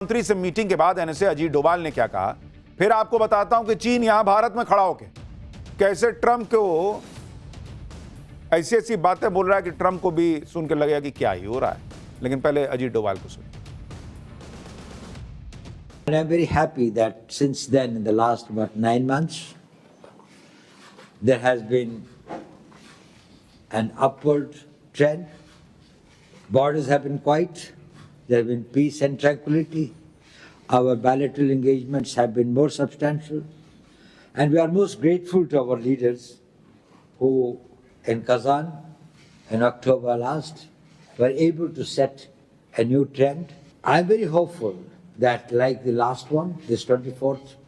मंत्री से मीटिंग के बाद एनएसए अजीत डोभाल ने क्या कहा, फिर आपको बताता हूं कि चीन यहां भारत में खड़ा होकर कैसे ट्रंप को ऐसी ऐसी बातें बोल रहा है कि ट्रंप को भी सुन के लगेगा कि क्या ही हो रहा है। लेकिन पहले अजीत डोभाल को सुनिए। And I'm very happy that since then, in the last about 9 months, there has been an upward trend. Borders have been quiet. There have been peace and tranquility. Our bilateral engagements have been more substantial. And we are most grateful to our leaders who, in Kazan, in October last, were able to set a new trend. I'm very hopeful that, like the last one, this 24th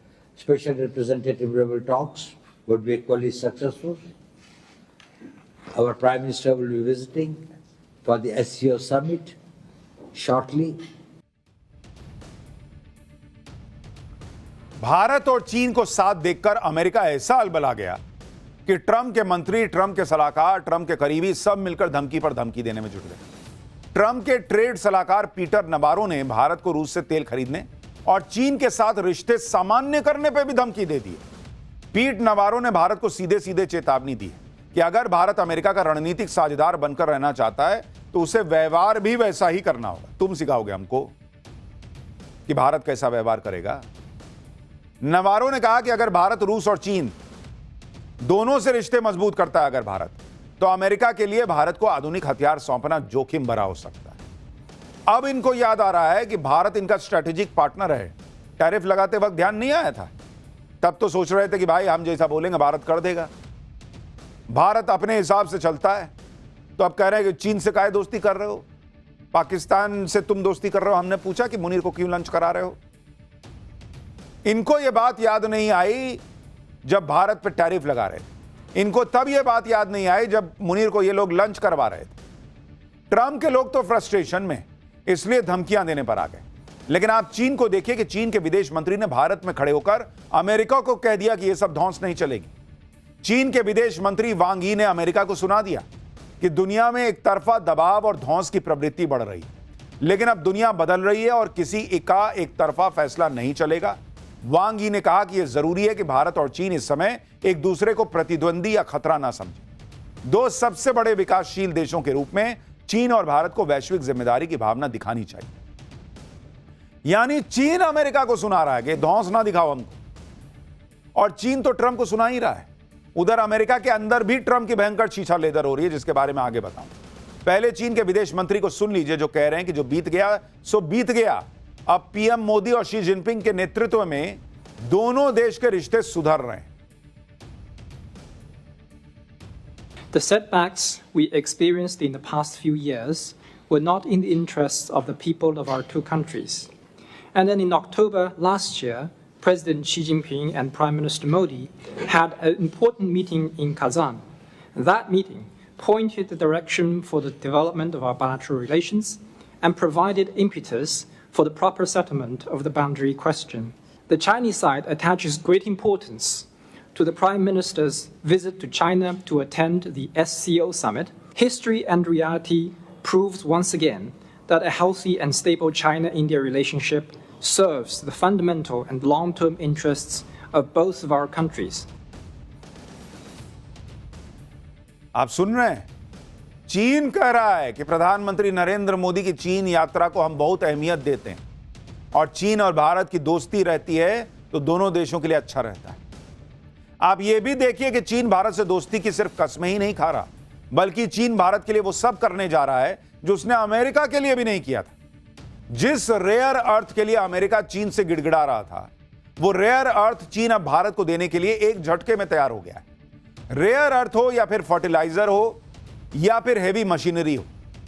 Special Representative level talks would be equally successful. Our Prime Minister will be visiting for the SCO summit shortly. Bharat और चीन को साथ देखकर America ऐसा अलबला गया कि Trump के मंत्री, ट्रंप के सलाहकार, ट्रंप के करीबी सब मिलकर धमकी पर धमकी देने में जुट गए। ट्रंप के ट्रेड सलाहकार पीटर नबारो ने भारत को रूस से तेल खरीदने और चीन के साथ रिश्ते सामान्य करने पर भी धमकी दे दी। पीट नबारो ने भारत को सीधे सीधे चेतावनी दी कि अगर भारत अमेरिका का रणनीतिक साझेदार बनकर रहना चाहता है तो उसे व्यवहार भी वैसा ही करना होगा। तुम सिखाओगे हमको कि भारत कैसा व्यवहार करेगा? नबारो ने कहा कि अगर भारत, रूस और चीन दोनों से रिश्ते मजबूत करता है अगर भारत, तो अमेरिका के लिए भारत को आधुनिक हथियार सौंपना जोखिम भरा हो सकता है। अब इनको याद आ रहा है कि भारत इनका स्ट्रेटेजिक पार्टनर है। टैरिफ लगाते वक्त ध्यान नहीं आया था? तब तो सोच रहे थे कि भाई हम जैसा बोलेंगे भारत कर देगा, भारत अपने हिसाब से चलता है। तो अब कह रहे हैं कि चीन से काहे दोस्ती कर रहे हो, पाकिस्तान से तुम दोस्ती कर रहे हो। हमने पूछा कि मुनीर को क्यों लंच करा रहे हो? इनको यह बात याद नहीं आई जब भारत पर टैरिफ लगा रहे थे। इनको तब यह बात याद नहीं आई जब मुनीर को ये लोग लंच करवा रहे थे। ट्रंप के लोग तो फ्रस्ट्रेशन में इसलिए धमकियां देने पर आ गए। लेकिन आप चीन को देखिए कि चीन के विदेश मंत्री ने भारत में खड़े होकर अमेरिका को कह दिया कि यह सब धौंस नहीं चलेगी। चीन के विदेश मंत्री वांग यी ने अमेरिका को सुना दिया कि दुनिया में एक तरफा दबाव और धौंस की प्रवृत्ति बढ़ रही है, लेकिन अब दुनिया बदल रही है और किसी एक तरफा फैसला नहीं चलेगा। वांग यी ने कहा कि यह जरूरी है कि भारत और चीन इस समय एक दूसरे को प्रतिद्वंदी या खतरा ना समझे। दो सबसे बड़े विकासशील देशों के रूप में चीन और भारत को वैश्विक जिम्मेदारी की भावना दिखानी चाहिए। यानी चीन अमेरिका को सुना रहा है कि धौंस ना दिखाओ हमको, और चीन तो ट्रंप को सुना ही रहा है। उधर अमेरिका के अंदर भी ट्रंप की भयंकर छीछा लेदर हो रही है, जिसके बारे में आगे बताऊं। पहले चीन के विदेश मंत्री को सुन लीजिए, जो कह रहे हैं कि जो बीत गया सो बीत गया। अब पीएम मोदी और शी जिनपिंग के नेतृत्व में दोनों देश के रिश्ते सुधर रहे हैं। The setbacks we experienced in the past few years were not in the interests of the people of our two countries. And then in October last year, President Xi Jinping and Prime Minister Modi had an important meeting in Kazan. That meeting pointed the direction for the development of our bilateral relations and provided impetus for the proper settlement of the boundary question. The Chinese side attaches great importance to the Prime Minister's visit to China to attend the SCO summit. History and reality proves once again that a healthy and stable China-India relationship serves the fundamental and long-term interests of both of our countries. आप सुन रहे हैं? चीन कह रहा है कि प्रधानमंत्री नरेंद्र मोदी की चीन यात्रा को हम बहुत अहमियत देते हैं और चीन और भारत की दोस्ती रहती है तो दोनों देशों के लिए अच्छा रहता है। आप यह भी देखिए कि चीन भारत से दोस्ती की सिर्फ कस्में ही नहीं खा रहा, बल्कि चीन भारत के लिए वो सब करने जा रहा है जो उसने अमेरिका के लिए भी नहीं किया था। जिस रेयर अर्थ के लिए अमेरिका चीन से गिड़गिड़ा रहा था, वो रेयर अर्थ चीन अब भारत को देने के लिए एक झटके में तैयार हो गया है। रेयर अर्थ हो या फिर फर्टिलाइजर हो या फिर हेवी मशीनरी हो,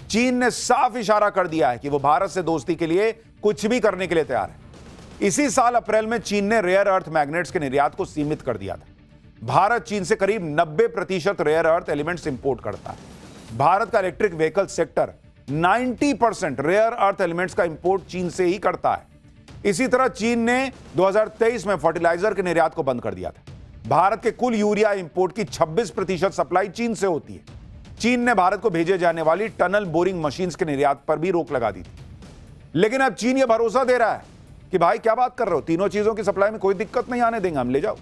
चीन ने साफ इशारा कर दिया है कि वो भारत से दोस्ती के लिए कुछ भी करने के लिए तैयार है। इसी साल अप्रैल में चीन ने रेयर अर्थ मैग्नेट्स के निर्यात को सीमित कर दिया था। भारत चीन से करीब 90% रेयर अर्थ एलिमेंट्स इंपोर्ट करता है। भारत का electric vehicle sector 90% rare earth elements का इंपोर्ट चीन से ही करता है। इसी तरह चीन ने 2023 में फर्टिलाइजर के निर्यात को बंद कर दिया था। भारत के कुल यूरिया इंपोर्ट की 26% सप्लाई चीन से होती है। चीन ने भारत को भेजे जाने वाली टनल बोरिंग मशीन्स के निर्यात पर भी रोक लगा दी थी। लेकिन अब चीन यह भरोसा दे रहा है कि भाई क्या बात कर रहे हो, तीनों चीजों की सप्लाई में कोई दिक्कत नहीं आने देंगे हम, ले जाओ।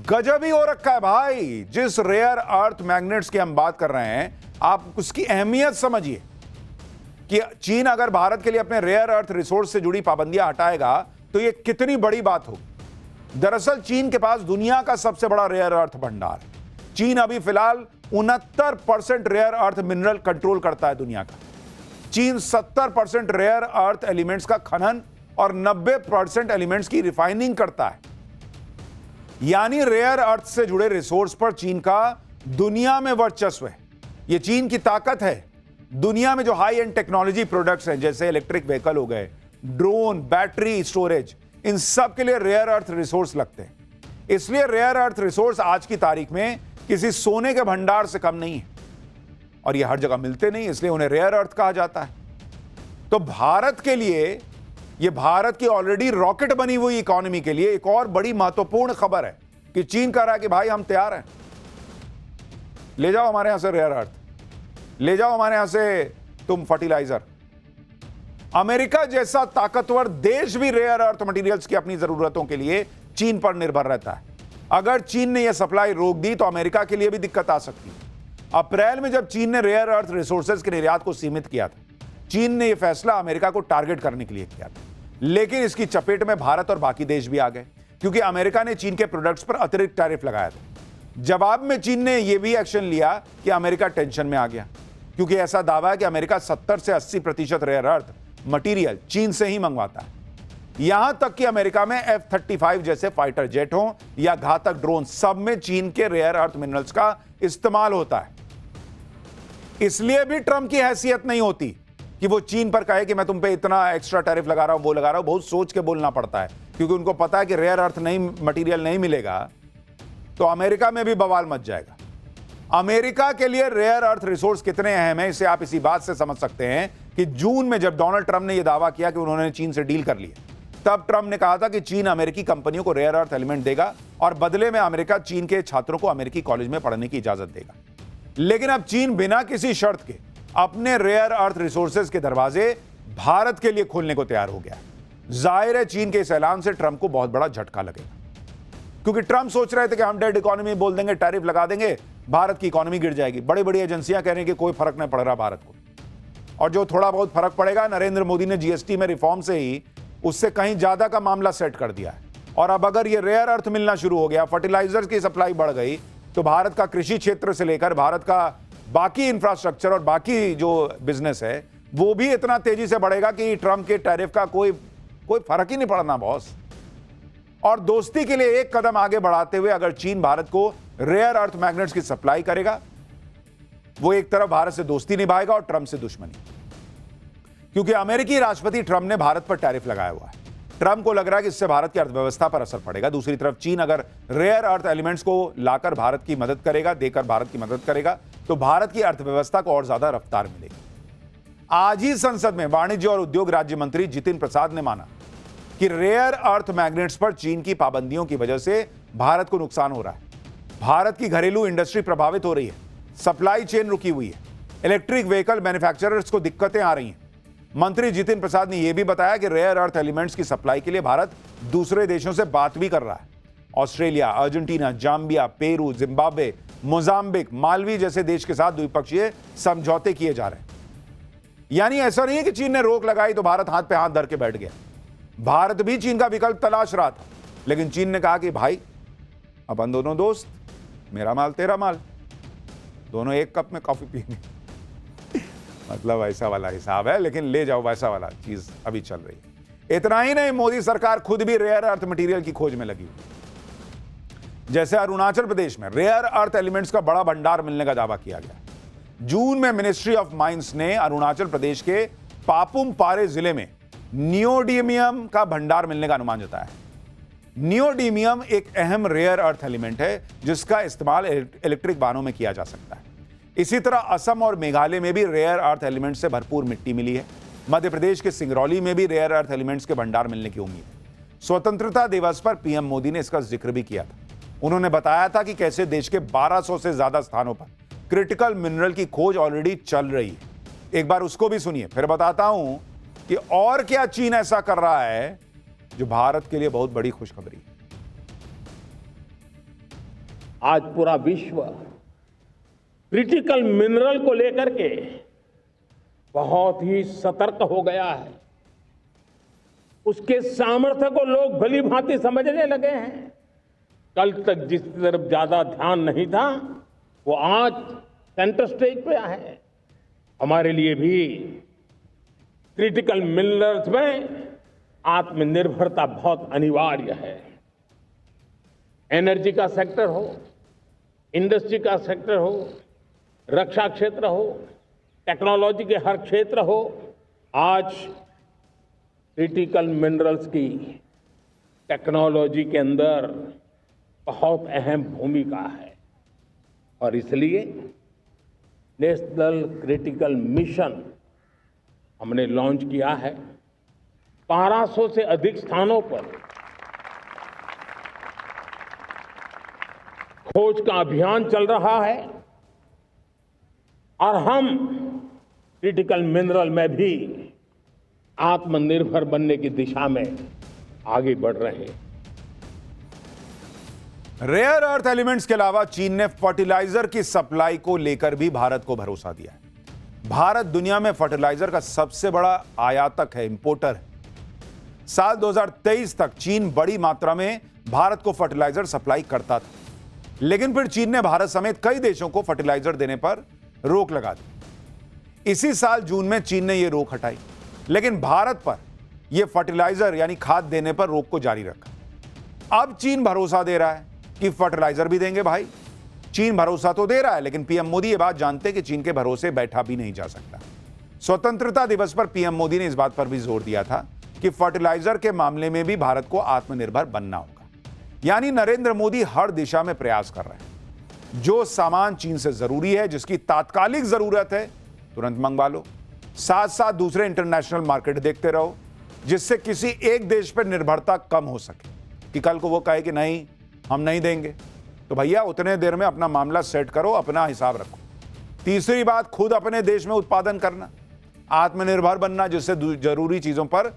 गजब ही हो रखा है भाई। जिस रेयर अर्थ मैग्नेट्स की हम बात कर रहे हैं, आप उसकी अहमियत समझिए कि चीन अगर भारत के लिए अपने रेयर अर्थ रिसोर्स से जुड़ी पाबंदियां हटाएगा तो यह कितनी बड़ी बात होगी। दरअसल चीन के पास दुनिया का सबसे बड़ा रेयर अर्थ भंडार है। चीन अभी फिलहाल 69% रेयर अर्थ मिनरल कंट्रोल करता है दुनिया का। चीन 70% रेयर अर्थ एलिमेंट्स का खनन और 90% एलिमेंट्स की रिफाइनिंग करता है। यानी रेयर अर्थ से जुड़े रिसोर्स पर चीन का दुनिया में वर्चस्व है। यह चीन की ताकत है। दुनिया में जो हाई एंड टेक्नोलॉजी प्रोडक्ट्स हैं, जैसे इलेक्ट्रिक व्हीकल हो गए, ड्रोन, बैटरी स्टोरेज, इन सब के लिए रेयर अर्थ रिसोर्स लगते हैं। इसलिए रेयर अर्थ रिसोर्स आज की तारीख में किसी सोने के भंडार से कम नहीं है और ये हर जगह मिलते नहीं, इसलिए उन्हें रेयर अर्थ कहा जाता है। तो भारत के लिए, ये भारत की ऑलरेडी रॉकेट बनी हुई इकोनॉमी के लिए एक और बड़ी महत्वपूर्ण खबर है कि चीन कह रहा है कि भाई हम तैयार हैं, ले जाओ हमारे यहां से रेयर अर्थ, ले जाओ हमारे यहां से तुम फर्टिलाइजर। अमेरिका जैसा ताकतवर देश भी रेयर अर्थ मटेरियल्स की अपनी जरूरतों के लिए चीन पर निर्भर रहता है। अगर चीन ने यह सप्लाई रोक दी तो अमेरिका के लिए भी दिक्कत आ सकती है। अप्रैल में जब चीन ने रेयर अर्थ रिसोर्सेज के निर्यात को सीमित किया था, चीन ने यह फैसला अमेरिका को टारगेट करने के लिए किया था। लेकिन इसकी चपेट में भारत और बाकी देश भी आ गए, क्योंकि अमेरिका ने चीन के प्रोडक्ट्स पर अतिरिक्त टैरिफ लगाया था। जवाब में चीन ने यह भी एक्शन लिया कि अमेरिका टेंशन में आ गया, क्योंकि ऐसा दावा है कि अमेरिका 70 से 80% रेयर अर्थ मटेरियल चीन से ही मंगवाता है। यहां तक कि अमेरिका में F-35 जैसे फाइटर जेट हो या घातक ड्रोन, सब में चीन के रेयर अर्थ मिनरल्स का इस्तेमाल होता है। इसलिए भी ट्रंप की हैसियत नहीं होती कि वो चीन पर कहे कि मैं तुम पे इतना एक्स्ट्रा टैरिफ लगा रहा हूं, वो लगा रहा हूं। बहुत सोच के बोलना पड़ता है, क्योंकि उनको पता है कि रेयर अर्थ मटेरियल नहीं मिलेगा तो अमेरिका में भी बवाल मच जाएगा। अमेरिका के लिए रेयर अर्थ रिसोर्स कितने अहम है, इसे आप इसी बात से समझ सकते हैं कि जून में जब डोनाल्ड ट्रंप ने यह दावा किया कि उन्होंने चीन से डील कर लिया, तब ट्रंप ने कहा था कि चीन अमेरिकी कंपनियों को रेयर अर्थ एलिमेंट देगा और बदले में अमेरिका चीन के छात्रों को अमेरिकी कॉलेज में पढ़ने की इजाजत देगा। लेकिन अब चीन बिना किसी शर्त के अपने रेयर अर्थ रिसोर्सेज के दरवाजे भारत के लिए खोलने को तैयार हो गया। जाहिर है चीन के इस ऐलान से ट्रंप को बहुत बड़ा झटका लगेगा, क्योंकि ट्रंप सोच रहे थे कि हम डेड इकोनॉमी बोल देंगे, टैरिफ लगा देंगे, भारत की इकोनॉमी गिर जाएगी। बड़ी बड़ी एजेंसियां कह रही हैं कि कोई फर्क नहीं पड़ रहा भारत को, और जो थोड़ा बहुत फर्क पड़ेगा, नरेंद्र मोदी ने जीएसटी में रिफॉर्म से ही उससे कहीं ज्यादा का मामला सेट कर दिया है। और अब अगर ये रेयर अर्थ मिलना शुरू हो गया, फर्टिलाइजर्स की सप्लाई बढ़ गई, तो भारत का कृषि क्षेत्र से लेकर भारत का बाकी इंफ्रास्ट्रक्चर और बाकी जो बिजनेस है वो भी इतना तेजी से बढ़ेगा कि ट्रंप के टैरिफ का कोई फर्क ही नहीं पड़ना बॉस। और दोस्ती के लिए एक कदम आगे बढ़ाते हुए अगर चीन भारत को रेयर अर्थ मैग्नेट्स की सप्लाई करेगा, वो एक तरफ भारत से दोस्ती निभाएगा और ट्रंप से दुश्मनी, क्योंकि अमेरिकी राष्ट्रपति ट्रंप ने भारत पर टैरिफ लगाया हुआ है। ट्रंप को लग रहा है कि इससे भारत की अर्थव्यवस्था पर असर पड़ेगा। दूसरी तरफ चीन अगर रेयर अर्थ एलिमेंट्स को लाकर भारत की मदद करेगा, देकर भारत की मदद करेगा, तो भारत की अर्थव्यवस्था को और ज्यादा रफ्तार मिलेगी। आज ही संसद में वाणिज्य और उद्योग राज्य मंत्री जितिन प्रसाद ने माना कि रेयर अर्थ मैग्नेट्स पर चीन की पाबंदियों की वजह से भारत को नुकसान हो रहा है। भारत की घरेलू इंडस्ट्री प्रभावित हो रही है, सप्लाई चेन रुकी हुई है, इलेक्ट्रिक व्हीकल मैन्युफैक्चरर्स को दिक्कतें आ रही हैं। मंत्री जितिन प्रसाद ने यह भी बताया कि रेयर अर्थ एलिमेंट्स की सप्लाई के लिए भारत दूसरे देशों से बात भी कर रहा है। Australia, Argentina, Zambia, Peru, Zimbabwe, Mozambique, Malvi जैसे देश के साथ द्विपक्षीय समझौते किए जा रहे हैं। यानी ऐसा नहीं है कि चीन ने रोक लगाई तो भारत हाथ पे हाथ धर के बैठ गया। भारत भी चीन का विकल्प तलाश रहा था, लेकिन चीन ने कहा कि भाई अपन दोनों दोस्त, मेरा माल तेरा माल, दोनों एक कप में कॉफी पिएंगे। मतलब ऐसा वाला हिसाब है, लेकिन ले जाओ वैसा वाला चीज अभी चल रही है। इतना ही नहीं, मोदी सरकार खुद भी रेयर अर्थ मटेरियल की खोज में लगी हुई। जैसे अरुणाचल प्रदेश में रेयर अर्थ एलिमेंट्स का बड़ा भंडार मिलने का दावा किया गया। जून में मिनिस्ट्री ऑफ माइंस ने अरुणाचल प्रदेश के पापुम पारे जिले में नियोडीमियम का भंडार मिलने का अनुमान जताया है। नियोडीमियम एक अहम रेयर अर्थ एलिमेंट है जिसका इस्तेमाल इलेक्ट्रिक वाहनों में किया जा सकता है। इसी तरह असम और मेघालय में भी रेयर अर्थ एलिमेंट से भरपूर मिट्टी मिली है। मध्य प्रदेश के सिंगरौली में भी रेयर अर्थ एलिमेंट्स के भंडार मिलने की उम्मीद है। स्वतंत्रता दिवस पर पीएम मोदी ने इसका जिक्र भी किया था। उन्होंने बताया था कि कैसे देश के 1200 से ज्यादा स्थानों पर क्रिटिकल मिनरल की खोज ऑलरेडी चल रही है। एक बार उसको भी सुनिए, फिर बताता हूं कि और क्या चीन ऐसा कर रहा है जो भारत के लिए बहुत बड़ी खुशखबरी है। आज पूरा विश्व क्रिटिकल मिनरल को लेकर के बहुत ही सतर्क हो गया है। उसके सामर्थ्य को लोग भली भांति समझने लगे हैं। कल तक जिस तरफ ज्यादा ध्यान नहीं था, वो आज सेंटर स्टेज पे है। हमारे लिए भी क्रिटिकल मिनरल्स में आत्मनिर्भरता बहुत अनिवार्य है। एनर्जी का सेक्टर हो, इंडस्ट्री का सेक्टर हो, रक्षा क्षेत्र हो, टेक्नोलॉजी के हर क्षेत्र हो, आज क्रिटिकल मिनरल्स की टेक्नोलॉजी के अंदर बहुत अहम भूमिका है। और इसलिए नेशनल क्रिटिकल मिशन हमने लॉन्च किया है। 1200 से अधिक स्थानों पर खोज का अभियान चल रहा है और हम क्रिटिकल मिनरल में भी आत्मनिर्भर बनने की दिशा में आगे बढ़ रहे हैं। रेयर अर्थ एलिमेंट्स के अलावा चीन ने फर्टिलाइजर की सप्लाई को लेकर भी भारत को भरोसा दिया है। भारत दुनिया में फर्टिलाइजर का सबसे बड़ा आयातक है, इंपोर्टर है। साल 2023 तक चीन बड़ी मात्रा में भारत को फर्टिलाइजर सप्लाई करता था, लेकिन फिर चीन ने भारत समेत कई देशों को फर्टिलाइजर देने पर रोक लगा दी। इसी साल जून में चीन ने यह रोक हटाई, लेकिन भारत पर यह फर्टिलाइजर यानी खाद देने पर रोक को जारी रखा। अब चीन भरोसा दे रहा है कि फर्टिलाइजर भी देंगे। भाई, चीन भरोसा तो दे रहा है, लेकिन पीएम मोदी ये बात जानते हैं कि चीन के भरोसे बैठा भी नहीं जा सकता। स्वतंत्रता दिवस पर पीएम मोदी ने इस बात पर भी जोर दिया था कि फर्टिलाइजर के मामले में भी भारत को आत्मनिर्भर बनना होगा। यानी नरेंद्र मोदी हर दिशा में प्रयास कर रहे हैं। जो सामान चीन से जरूरी है, जिसकी तात्कालिक जरूरत है, तुरंत मंगवा लो। साथ साथ दूसरे इंटरनेशनल मार्केट देखते रहो, जिससे किसी एक देश पर निर्भरता कम हो सके कि कल को वो कहे कि नहीं, हम नहीं देंगे। तो भैया उतने देर में अपना मामला सेट करो, अपना हिसाब रखो। तीसरी बात, खुद अपने देश में उत्पादन करना, आत्मनिर्भर बनना, जिससे जरूरी चीजों पर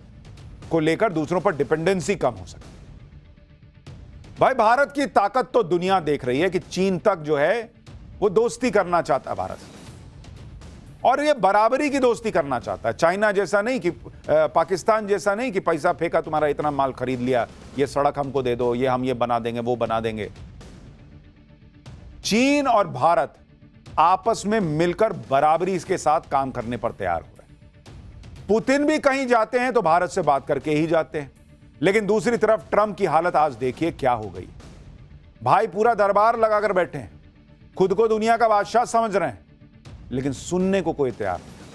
को लेकर दूसरों पर डिपेंडेंसी कम हो सके। भाई, भारत की ताकत तो दुनिया देख रही है कि चीन तक जो है वो दोस्ती करना चाहता है भारत से, और ये बराबरी की दोस्ती करना चाहता है। चाइना जैसा नहीं कि पाकिस्तान जैसा नहीं कि पैसा फेंका, तुम्हारा इतना माल खरीद लिया, ये सड़क हमको दे दो, ये हम ये बना देंगे, वो बना देंगे। चीन और भारत आपस में मिलकर बराबरी इसके साथ काम करने पर तैयार हो रहे हैं। पुतिन भी कहीं जाते हैं तो भारत से बात करके ही जाते हैं, लेकिन दूसरी तरफ ट्रंप की हालत आज देखिए क्या हो गई। भाई, पूरा दरबार लगाकर बैठे हैं, खुद को दुनिया का बादशाह समझ रहे हैं, लेकिन सुनने को कोई तैयार नहीं।